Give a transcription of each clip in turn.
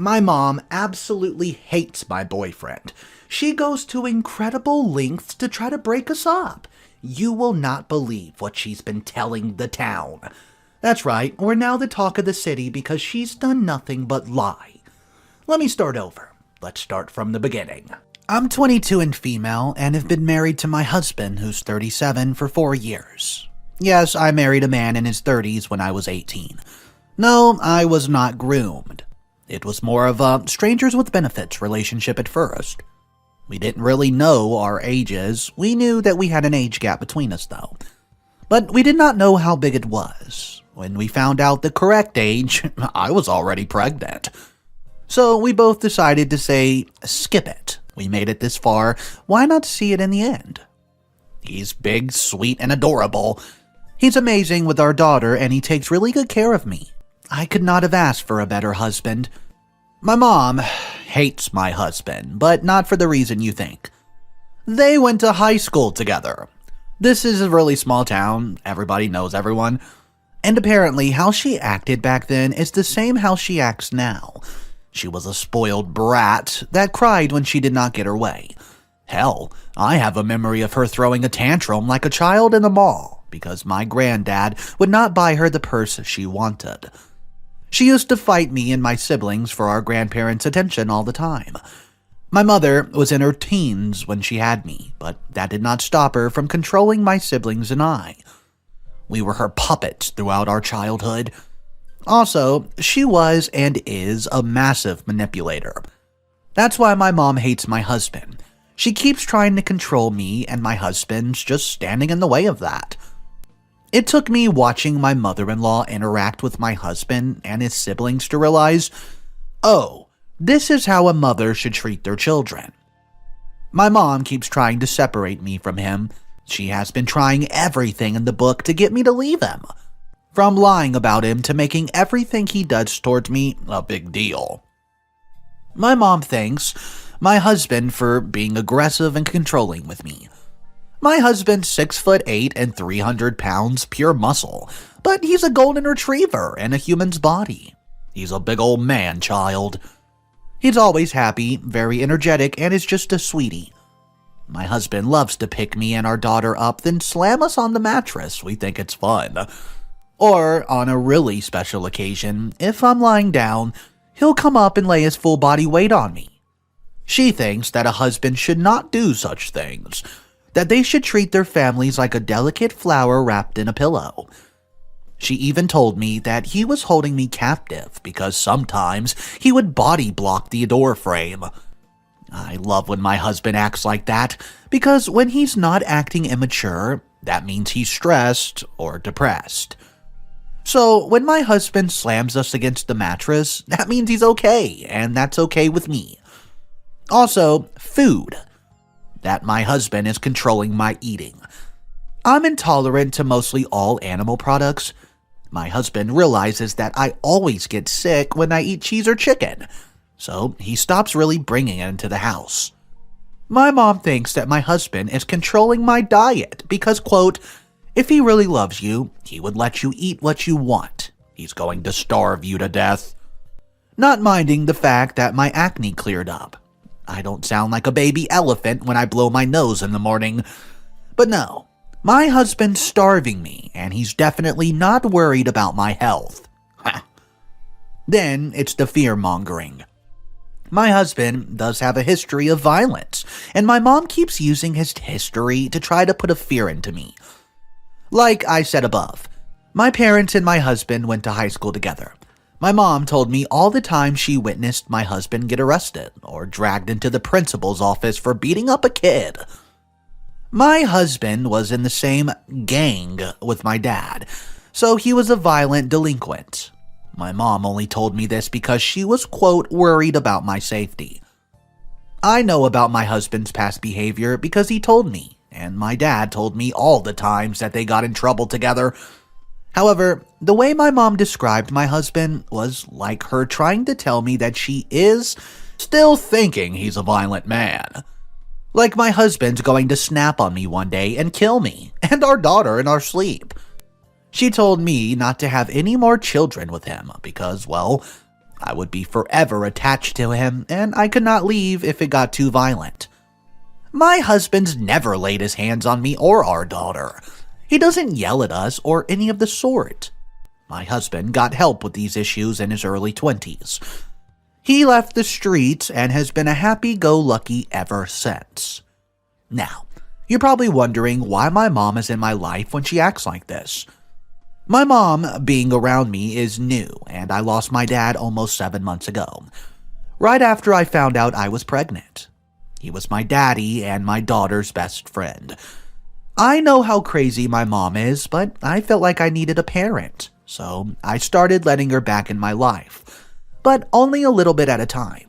My mom absolutely hates my boyfriend. She goes to incredible lengths to try to break us up. You will not believe what she's been telling the town. That's right, we're now the talk of the city because she's done nothing but lie. Let me start over. Let's start from the beginning. I'm 22 and female and have been married to my husband, who's 37, for 4 years. Yes, I married a man in his 30s when I was 18. No, I was not groomed. It was more of a strangers with benefits relationship at first. We didn't really know our ages. We knew that we had an age gap between us, though. But we did not know how big it was. When we found out the correct age, I was already pregnant. So we both decided to say, skip it. We made it this far, why not see it in the end? He's big, sweet, and adorable. He's amazing with our daughter, and he takes really good care of me. I could not have asked for a better husband. My mom hates my husband, but not for the reason you think. They went to high school together. This is a really small town, everybody knows everyone. And apparently how she acted back then is the same how she acts now. She was a spoiled brat that cried when she did not get her way. Hell, I have a memory of her throwing a tantrum like a child in the mall because my granddad would not buy her the purse she wanted. She used to fight me and my siblings for our grandparents' attention all the time. My mother was in her teens when she had me, but that did not stop her from controlling my siblings and I. We were her puppets throughout our childhood. Also, she was and is a massive manipulator. That's why my mom hates my husband. She keeps trying to control me, and my husband's just standing in the way of that. It took me watching my mother-in-law interact with my husband and his siblings to realize, oh, this is how a mother should treat their children. My mom keeps trying to separate me from him. She has been trying everything in the book to get me to leave him. From lying about him to making everything he does towards me a big deal. My mom thanks my husband for being aggressive and controlling with me. My husband's 6'8" and 300 pounds pure muscle, but he's a golden retriever in a human's body. He's a big old man-child. He's always happy, very energetic, and is just a sweetie. My husband loves to pick me and our daughter up, then slam us on the mattress. We think it's fun. Or, on a really special occasion, if I'm lying down, he'll come up and lay his full body weight on me. She thinks that a husband should not do such things, that they should treat their families like a delicate flower wrapped in a pillow. She even told me that he was holding me captive because sometimes he would body block the door frame. I love when my husband acts like that, because when he's not acting immature, that means he's stressed or depressed. So when my husband slams us against the mattress, that means he's okay, and that's okay with me. Also, food. That my husband is controlling my eating. I'm intolerant to mostly all animal products. My husband realizes that I always get sick when I eat cheese or chicken, so he stops really bringing it into the house. My mom thinks that my husband is controlling my diet because, quote, if he really loves you, he would let you eat what you want. He's going to starve you to death. Not minding the fact that my acne cleared up. I don't sound like a baby elephant when I blow my nose in the morning. But no, my husband's starving me, and he's definitely not worried about my health. Then it's the fear-mongering. My husband does have a history of violence, and my mom keeps using his history to try to put a fear into me. Like I said above, my parents and my husband went to high school together. My mom told me all the time she witnessed my husband get arrested or dragged into the principal's office for beating up a kid. My husband was in the same gang with my dad, so he was a violent delinquent. My mom only told me this because she was, quote, worried about my safety. I know about my husband's past behavior because he told me, and my dad told me all the times that they got in trouble together. However, the way my mom described my husband was like her trying to tell me that she is still thinking he's a violent man. Like my husband's going to snap on me one day and kill me, and our daughter in our sleep. She told me not to have any more children with him because, well, I would be forever attached to him, and I could not leave if it got too violent. My husband's never laid his hands on me or our daughter. He doesn't yell at us or any of the sort. My husband got help with these issues in his early 20s. He left the streets and has been a happy-go-lucky ever since. Now, you're probably wondering why my mom is in my life when she acts like this. My mom being around me is new, and I lost my dad almost 7 months ago, right after I found out I was pregnant. He was my daddy and my daughter's best friend. I know how crazy my mom is, but I felt like I needed a parent, so I started letting her back in my life, but only a little bit at a time.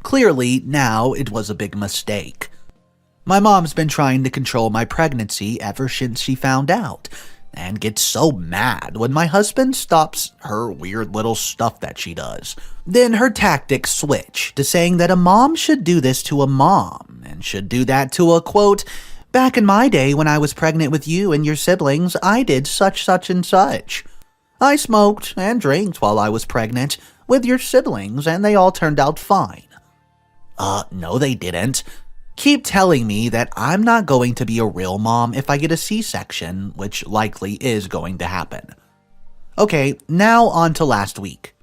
Clearly, now it was a big mistake. My mom's been trying to control my pregnancy ever since she found out, and gets so mad when my husband stops her weird little stuff that she does. Then her tactics switch to saying that a mom should do this to a mom, and should do that to a, quote, "Back in my day when I was pregnant with you and your siblings, I did such and such. I smoked and drank while I was pregnant with your siblings, and they all turned out fine." No they didn't. Keep telling me that I'm not going to be a real mom if I get a C-section, which likely is going to happen. Okay, now on to last week.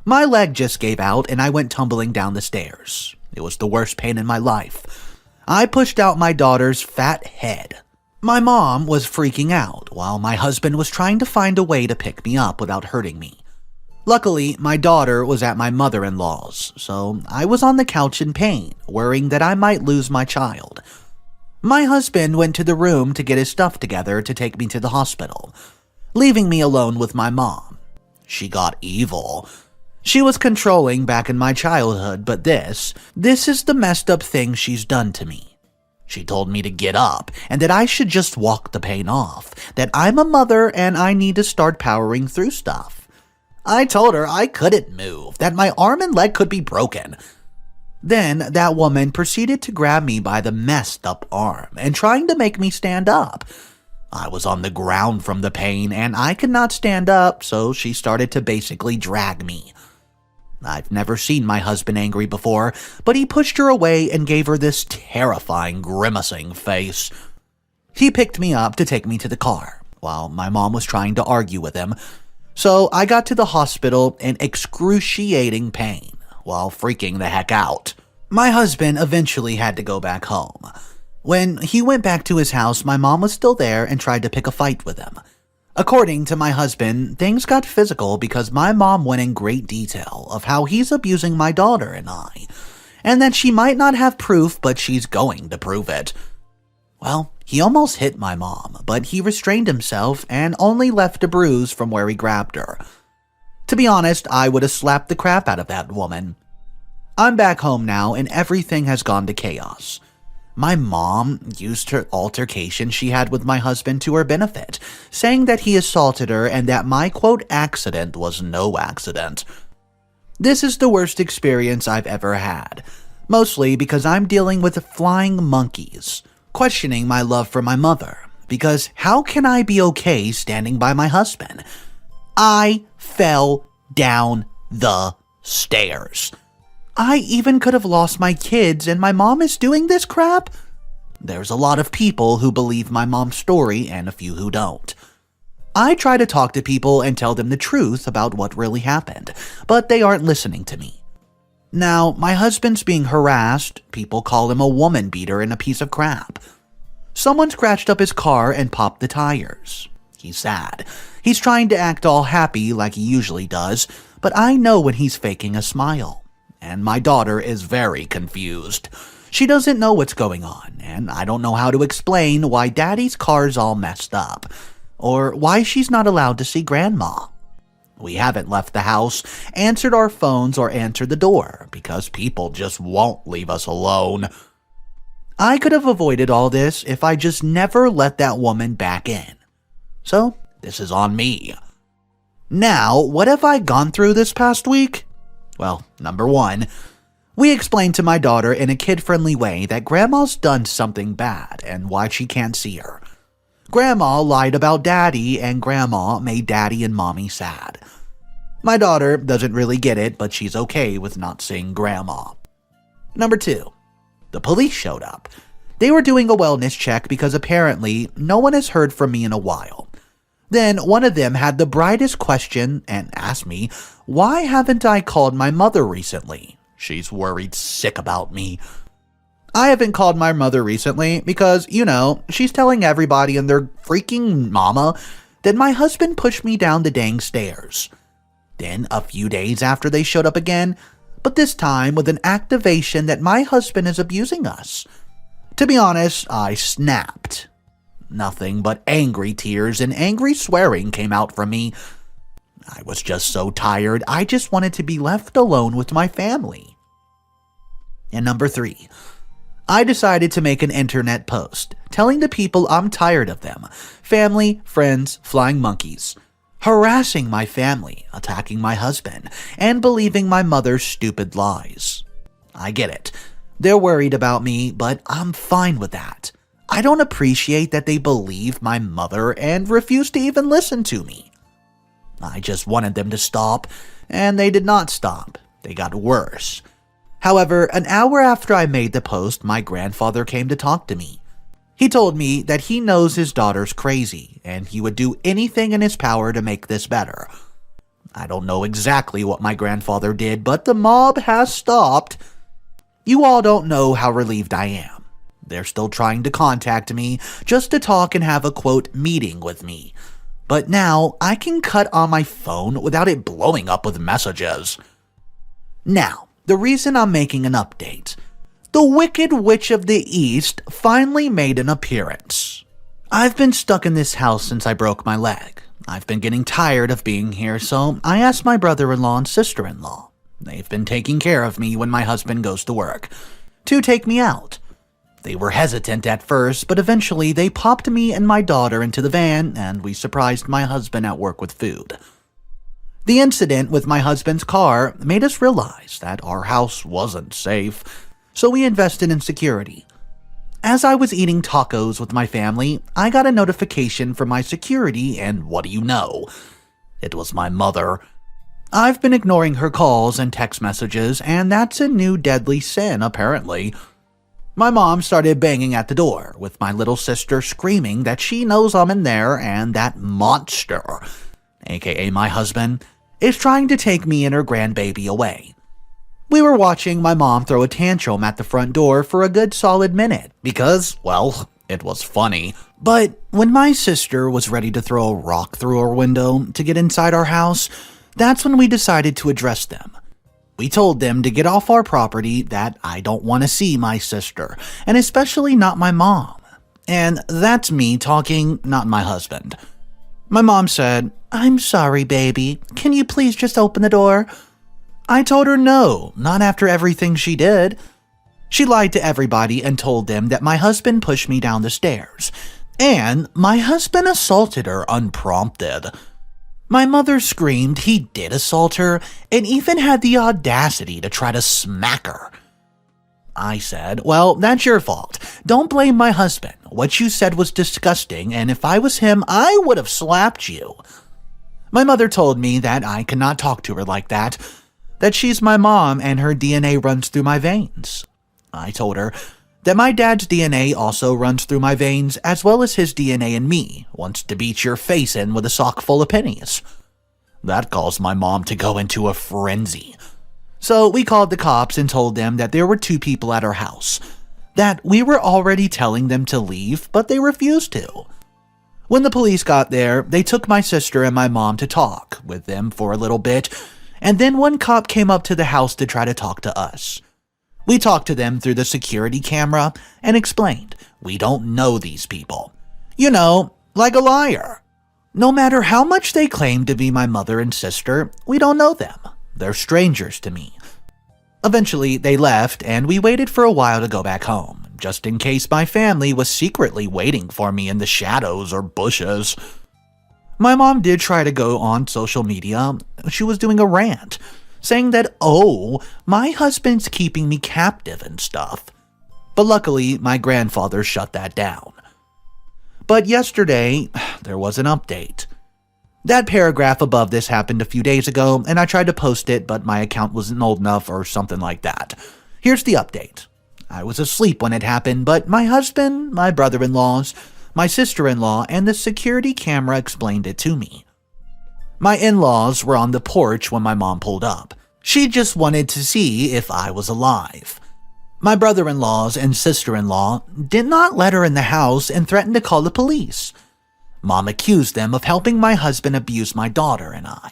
My leg just gave out and I went tumbling down the stairs. It was the worst pain in my life. I pushed out my daughter's fat head. My mom was freaking out while my husband was trying to find a way to pick me up without hurting me. Luckily, my daughter was at my mother-in-law's, so I was on the couch in pain, worrying that I might lose my child. My husband went to the room to get his stuff together to take me to the hospital, leaving me alone with my mom. She got evil. She was controlling back in my childhood, but this is the messed up thing she's done to me. She told me to get up and that I should just walk the pain off, that I'm a mother and I need to start powering through stuff. I told her I couldn't move, that my arm and leg could be broken. Then that woman proceeded to grab me by the messed up arm and trying to make me stand up. I was on the ground from the pain and I could not stand up, so she started to basically drag me. I've never seen my husband angry before, but he pushed her away and gave her this terrifying grimacing face. He picked me up to take me to the car, while my mom was trying to argue with him. So I got to the hospital in excruciating pain, while freaking the heck out. My husband eventually had to go back home. When he went back to his house, my mom was still there and tried to pick a fight with him. According to my husband, things got physical because my mom went in great detail of how he's abusing my daughter and I, and that she might not have proof, but she's going to prove it. Well, he almost hit my mom, but he restrained himself and only left a bruise from where he grabbed her. To be honest, I would have slapped the crap out of that woman. I'm back home now and everything has gone to chaos. My mom used her altercation she had with my husband to her benefit, saying that he assaulted her and that my, quote, accident was no accident. This is the worst experience I've ever had, mostly because I'm dealing with flying monkeys, questioning my love for my mother, because how can I be okay standing by my husband? I fell down the stairs. I even could have lost my kids and my mom is doing this crap? There's a lot of people who believe my mom's story and a few who don't. I try to talk to people and tell them the truth about what really happened, but they aren't listening to me. Now, my husband's being harassed. People call him a woman beater and a piece of crap. Someone scratched up his car and popped the tires. He's sad. He's trying to act all happy like he usually does, but I know when he's faking a smile. And my daughter is very confused. She doesn't know what's going on, and I don't know how to explain why Daddy's car's all messed up, or why she's not allowed to see Grandma. We haven't left the house, answered our phones, or answered the door, because people just won't leave us alone. I could have avoided all this if I just never let that woman back in. So, this is on me. Now, what have I gone through this past week? Well, number one, we explained to my daughter in a kid-friendly way that Grandma's done something bad and why she can't see her. Grandma lied about Daddy, and Grandma made Daddy and Mommy sad. My daughter doesn't really get it, but she's okay with not seeing Grandma. Number 2. The police showed up. They were doing a wellness check because apparently no one has heard from me in a while. Then one of them had the brightest question and asked me, why haven't I called my mother recently? She's worried sick about me. I haven't called my mother recently because, she's telling everybody and their freaking mama that my husband pushed me down the dang stairs. Then, a few days after, they showed up again, but this time with an activation that my husband is abusing us. To be honest, I snapped. Nothing but angry tears and angry swearing came out from me. I was just so tired, I just wanted to be left alone with my family. And number 3, I decided to make an internet post telling the people I'm tired of them, family, friends, flying monkeys, harassing my family, attacking my husband, and believing my mother's stupid lies. I get it. They're worried about me, but I'm fine with that. I don't appreciate that they believe my mother and refuse to even listen to me. I just wanted them to stop, and they did not stop. They got worse. However, an hour after I made the post, my grandfather came to talk to me. He told me that he knows his daughter's crazy, and he would do anything in his power to make this better. I don't know exactly what my grandfather did, but the mob has stopped. You all don't know how relieved I am. They're still trying to contact me just to talk and have a, quote, meeting with me. But now I can cut on my phone without it blowing up with messages. Now, the reason I'm making an update. The Wicked Witch of the East finally made an appearance. I've been stuck in this house since I broke my leg. I've been getting tired of being here, so I asked my brother-in-law and sister-in-law. They've been taking care of me when my husband goes to work, to take me out. They were hesitant at first, but eventually they popped me and my daughter into the van, and we surprised my husband at work with food. The incident with my husband's car made us realize that our house wasn't safe, so we invested in security. As I was eating tacos with my family, I got a notification from my security, and what do you know? It was my mother. I've been ignoring her calls and text messages, and that's a new deadly sin, apparently. My mom started banging at the door, with my little sister screaming that she knows I'm in there and that monster, aka my husband, is trying to take me and her grandbaby away. We were watching my mom throw a tantrum at the front door for a good solid minute because, well, it was funny. But when my sister was ready to throw a rock through our window to get inside our house, that's when we decided to address them. We told them to get off our property, that I don't want to see my sister, and especially not my mom. And that's me talking, not my husband. My mom said, "I'm sorry, baby. Can you please just open the door?" I told her no, not after everything she did. She lied to everybody and told them that my husband pushed me down the stairs, and my husband assaulted her unprompted. My mother screamed he did assault her and even had the audacity to try to smack her. I said, "Well, that's your fault. Don't blame my husband. What you said was disgusting, and if I was him, I would have slapped you." My mother told me that I cannot talk to her like that she's my mom and her DNA runs through my veins. I told her that my dad's DNA also runs through my veins, as well as his DNA in me wants to beat your face in with a sock full of pennies. That caused my mom to go into a frenzy. So we called the cops and told them that there were 2 people at our house, that we were already telling them to leave, but they refused to. When the police got there, they took my sister and my mom to talk with them for a little bit, and then one cop came up to the house to try to talk to us. We talked to them through the security camera and explained we don't know these people. You know, like a liar. No matter how much they claim to be my mother and sister, we don't know them. They're strangers to me. Eventually, they left, and we waited for a while to go back home, just in case my family was secretly waiting for me in the shadows or bushes. My mom did try to go on social media. She was doing a rant, saying that, my husband's keeping me captive and stuff. But luckily, my grandfather shut that down. But yesterday, there was an update. That paragraph above this happened a few days ago, and I tried to post it, but my account wasn't old enough or something like that. Here's the update. I was asleep when it happened, but my husband, my brother-in-laws, my sister-in-law, and the security camera explained it to me. My in-laws were on the porch when my mom pulled up. She just wanted to see if I was alive. My brother-in-laws and sister-in-law did not let her in the house and threatened to call the police. Mom accused them of helping my husband abuse my daughter and I.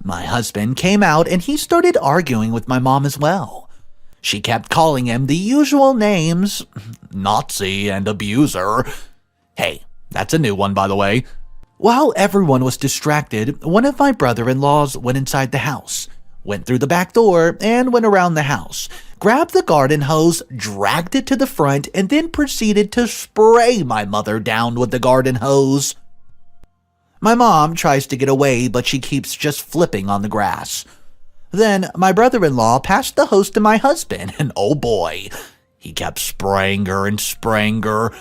My husband came out and he started arguing with my mom as well. She kept calling him the usual names, Nazi and abuser. Hey, that's a new one, by the way. While everyone was distracted, one of my brother-in-laws went inside the house, went through the back door, and went around the house, grabbed the garden hose, dragged it to the front, and then proceeded to spray my mother down with the garden hose. My mom tries to get away, but she keeps just flipping on the grass. Then my brother-in-law passed the hose to my husband, and oh boy, he kept spraying her and spraying her.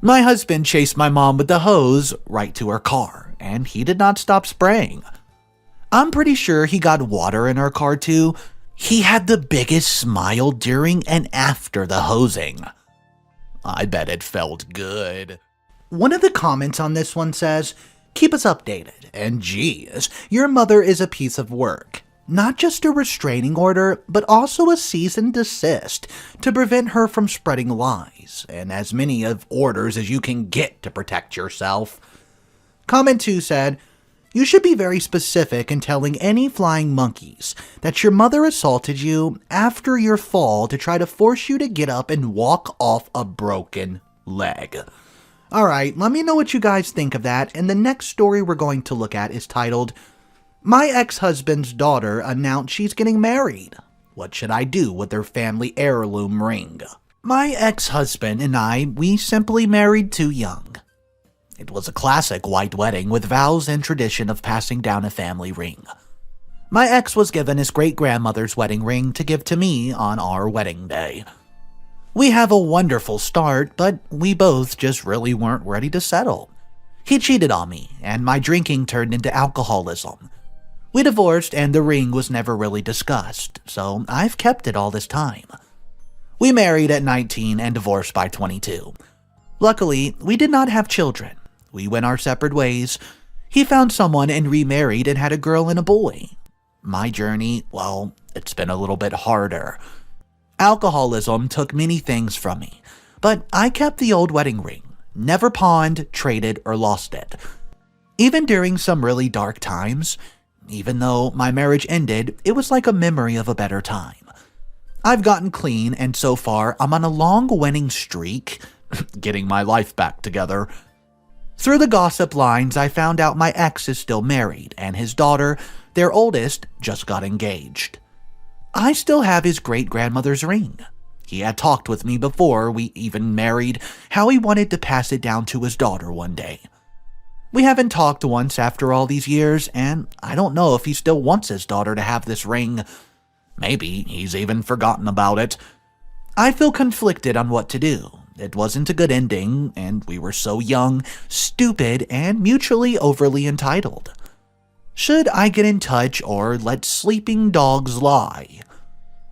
My husband chased my mom with the hose right to her car, and he did not stop spraying. I'm pretty sure he got water in her car too. He had the biggest smile during and after the hosing. I bet it felt good. One of the comments on this one says, "Keep us updated, and geez, your mother is a piece of work. Not just a restraining order, but also a cease and desist to prevent her from spreading lies, and as many of orders as you can get to protect yourself." Comment 2 said, "You should be very specific in telling any flying monkeys that your mother assaulted you after your fall to try to force you to get up and walk off a broken leg." Alright, let me know what you guys think of that, and the next story we're going to look at is titled, "My ex-husband's daughter announced she's getting married. What should I do with her family heirloom ring?" My ex-husband and we simply married too young. It was a classic white wedding with vows and tradition of passing down a family ring. My ex was given his great-grandmother's wedding ring to give to me on our wedding day. We have a wonderful start, but we both just really weren't ready to settle. He cheated on me, and my drinking turned into alcoholism. We divorced and the ring was never really discussed, so I've kept it all this time. We married at 19 and divorced by 22. Luckily, we did not have children. We went our separate ways. He found someone and remarried and had a girl and a boy. My journey, well, it's been a little bit harder. Alcoholism took many things from me, but I kept the old wedding ring, never pawned, traded, or lost it. Even during some really dark times, even though my marriage ended, it was like a memory of a better time. I've gotten clean, and so far, I'm on a long winning streak, getting my life back together. Through the gossip lines, I found out my ex is still married, and his daughter, their oldest, just got engaged. I still have his great-grandmother's ring. He had talked with me before we even married how he wanted to pass it down to his daughter one day. We haven't talked once after all these years, and I don't know if he still wants his daughter to have this ring. Maybe he's even forgotten about it. I feel conflicted on what to do. It wasn't a good ending, and we were so young, stupid, and mutually overly entitled. Should I get in touch or let sleeping dogs lie?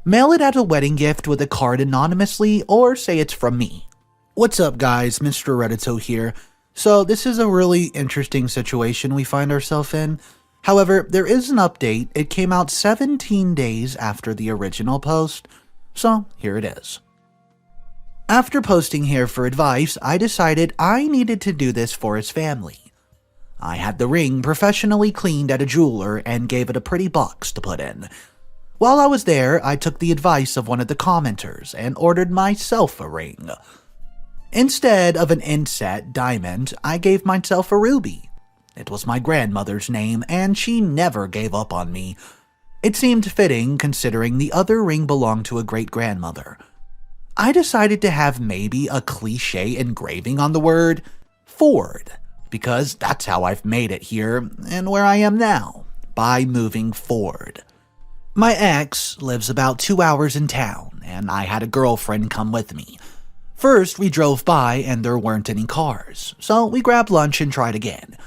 Mail it as a wedding gift with a card anonymously, or say it's from me? What's up, guys? Mr. Reddito here. So this is a really interesting situation we find ourselves in. However, there is an update. It came out 17 days after the original post, so here it is. After posting here for advice, I decided I needed to do this for his family. I had the ring professionally cleaned at a jeweler and gave it a pretty box to put in. While I was there, I took the advice of one of the commenters and ordered myself a ring. Instead of an inset diamond, I gave myself a ruby. It was my grandmother's name, and she never gave up on me. It seemed fitting considering the other ring belonged to a great-grandmother. I decided to have maybe a cliché engraving on the word Ford, because that's how I've made it here and where I am now, by moving forward. My ex lives about 2 hours in town, and I had a girlfriend come with me. First, we drove by and there weren't any cars, so we grabbed lunch and tried again.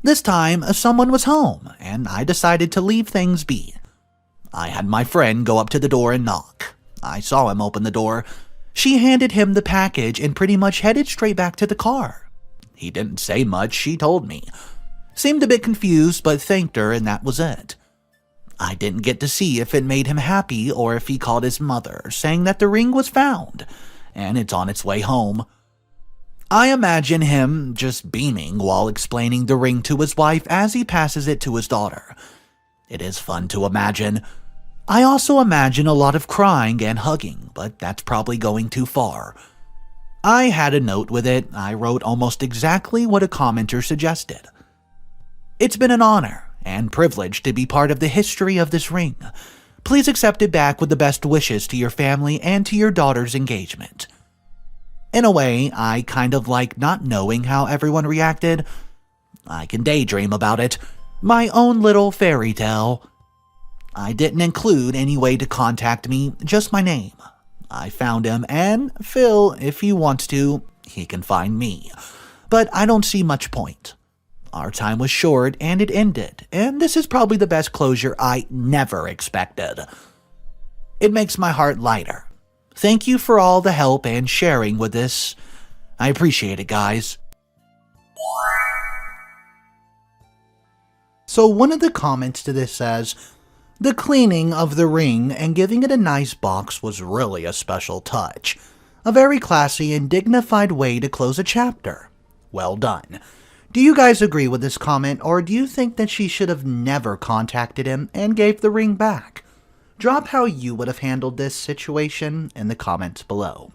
This time, someone was home, and I decided to leave things be. I had my friend go up to the door and knock. I saw him open the door. She handed him the package and pretty much headed straight back to the car. He didn't say much, she told me. Seemed a bit confused, but thanked her, and that was it. I didn't get to see if it made him happy or if he called his mother, saying that the ring was found, and it's on its way home. I imagine him just beaming while explaining the ring to his wife as he passes it to his daughter. It is fun to imagine. I also imagine a lot of crying and hugging, but that's probably going too far. I had a note with it. I wrote almost exactly what a commenter suggested. It's been an honor and privilege to be part of the history of this ring. Please accept it back with the best wishes to your family and to your daughter's engagement. In a way, I kind of like not knowing how everyone reacted. I can daydream about it. My own little fairy tale. I didn't include any way to contact me, just my name. I found him, and Phil, if he wants to, he can find me. But I don't see much point. Our time was short, and it ended, and this is probably the best closure I never expected. It makes my heart lighter. Thank you for all the help and sharing with this. I appreciate it, guys. So one of the comments to this says, the cleaning of the ring and giving it a nice box was really a special touch. A very classy and dignified way to close a chapter. Well done. Do you guys agree with this comment, or do you think that she should have never contacted him and gave the ring back? Drop how you would have handled this situation in the comments below.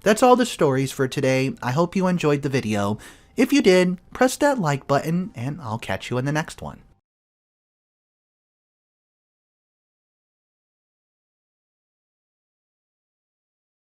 That's all the stories for today. I hope you enjoyed the video. If you did, press that like button, and I'll catch you in the next one.